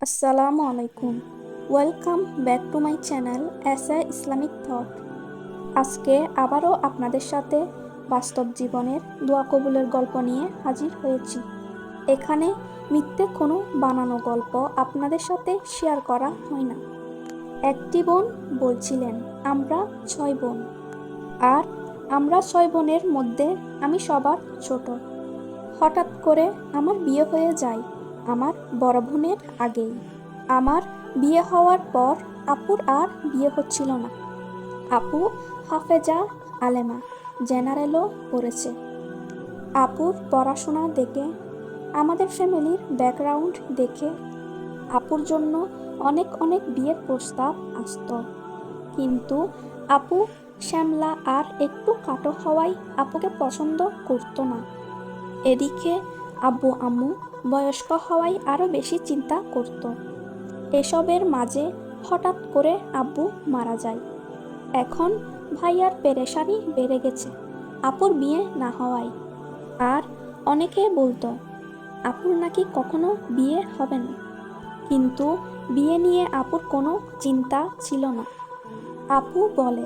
আসসালামু আলাইকুম। Welcome back to my channel SA Islamic thought. আজকে আবারও আপনাদের সাথে বাস্তব জীবনের দোয়া কবুলের গল্প নিয়ে হাজির হয়েছি। এখানে মিথ্যে কোনো বানানো গল্প আপনাদের সাথে শেয়ার করা হয় না। একটি বোন বলছিলেন, আমরা 6 বোন, আর আমরা 6 বোনের মধ্যে আমি সবার ছোট। হঠাৎ করে আমার বিয়ে হয়ে যায় আমার বড় বোনের আগেই। আমার বিয়ে হওয়ার পর আপুর আর বিয়ে হচ্ছিল না। আপু হাফেজা আলেমা জেনারেলও পড়েছে। আপুর পড়াশোনা দেখে, আমাদের ফ্যামিলির ব্যাকগ্রাউন্ড দেখে আপুর জন্য অনেক অনেক বিয়ের প্রস্তাব আসতো, কিন্তু আপু শ্যামলা আর একটু কাটো হওয়ায় আপুকে পছন্দ করতো না। এদিকে আব্বু আম্মু বয়স্ক হওয়ায় আরও বেশি চিন্তা করত। এসবের মাঝে হঠাৎ করে আব্বু মারা যায়। এখন ভাইয়ার পেরেশানি বেড়ে গেছে আপুর বিয়ে না হওয়ায়। আর অনেকে বলতো আপুর নাকি কখনো বিয়ে হবে না, কিন্তু বিয়ে নিয়ে আপুর কোনো চিন্তা ছিল না। আপু বলে,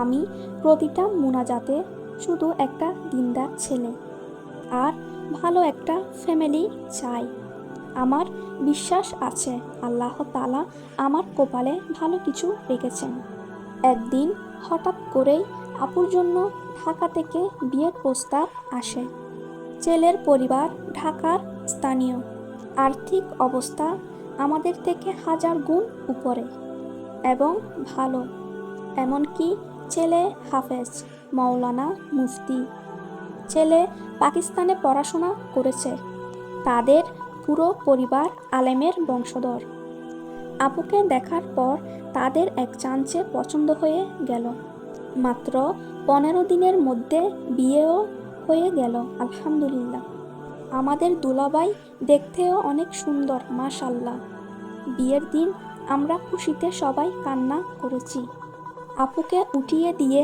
আমি প্রতিটা মুনাজাতে শুধু একটা দিনদার ছেলে আর ভালো একটা ফ্যামিলি চাই। আমার বিশ্বাস আছে আল্লাহ তাআলা আমার কপালে ভালো কিছু রেখেছেন। একদিন হঠাৎ করেই আপুর জন্য ঢাকা থেকে বিয়ের প্রস্তাব আসে। ছেলের পরিবার ঢাকার স্থানীয়, আর্থিক অবস্থা আমাদের থেকে 1000 গুণ উপরে এবং ভালো। এমনকি ছেলে হাফেজ, মাওলানা, মুফতি। ছেলে পাকিস্তানে পড়াশোনা করেছে। তাদের পুরো পরিবার আলেমের বংশধর। আপুকে দেখার পর তাদের এক চান্সে পছন্দ হয়ে গেল। মাত্র 15 দিনের মধ্যে বিয়েও হয়ে গেল আলহামদুলিল্লাহ। আমাদের দুলাভাই দেখতেও অনেক সুন্দর মাশাআল্লাহ। বিয়ের দিন আমরা খুশিতে সবাই কান্না করেছি। আপুকে উঠিয়ে দিয়ে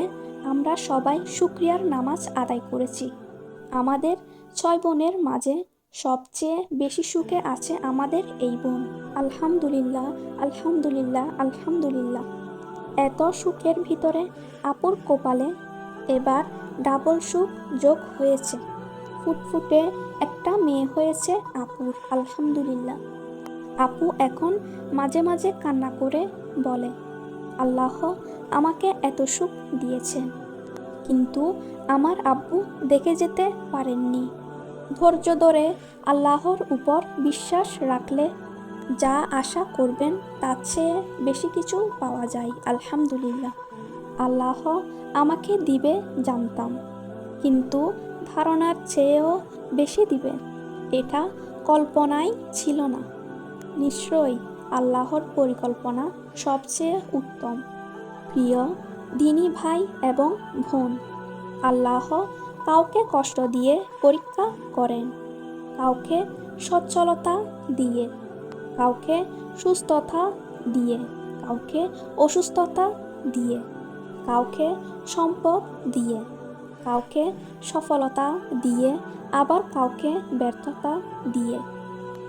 আমরা সবাই শুকরিয়ার নামাজ আদায় করেছি। আমাদের 6 বোনের মাঝে সবচেয়ে বেশি সুখে আছে আমাদের এই বোন। আলহামদুলিল্লাহ, আলহামদুলিল্লাহ, আলহামদুলিল্লাহ। এত সুখের ভিতরে আপুর কপালে এবার ডাবল সুখ যোগ হয়েছে। ফুটফুটে একটা মেয়ে হয়েছে আপুর, আলহামদুলিল্লাহ। আপু এখন মাঝে মাঝে কান্না করে বলে, আল্লাহ আমাকে এত সুখ দিয়েছেন, কিন্তু আমার আব্বু দেখে যেতে পারেননি। ধৈর্য ধরে আল্লাহর উপর বিশ্বাস রাখলে যা আশা করবেন তার চেয়ে বেশি কিছু পাওয়া যায় আলহামদুলিল্লাহ। আল্লাহ আমাকে দিবে জানতাম, কিন্তু ধারণার চেয়েও বেশি দিবে এটা কল্পনাই ছিল না। নিশ্চয়ই আল্লাহর পরিকল্পনা সবচেয়ে উত্তম। প্রিয় দিনী ভাই এবং বোন, আল্লাহ কাউকে কষ্ট দিয়ে পরীক্ষা করেন, কাউকে সচ্ছলতা দিয়ে, কাউকে সুস্থতা দিয়ে, কাউকে অসুস্থতা দিয়ে, কাউকে সম্পদ দিয়ে, কাউকে সফলতা দিয়ে, আবার কাউকে ব্যর্থতা দিয়ে,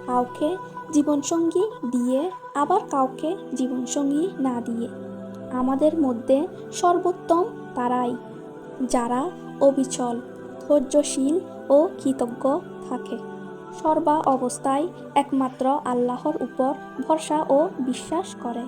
কাউকে জীবনসঙ্গী দিয়ে, আবার কাউকে জীবনসঙ্গী না দিয়ে। আমাদের মধ্যে সর্বোত্তম তারাই যারা অবিচল, ধৈর্যশীল ও কৃতজ্ঞ থাকে। সর্বা অবস্থায় একমাত্র আল্লাহর উপর ভরসা ও বিশ্বাস করে।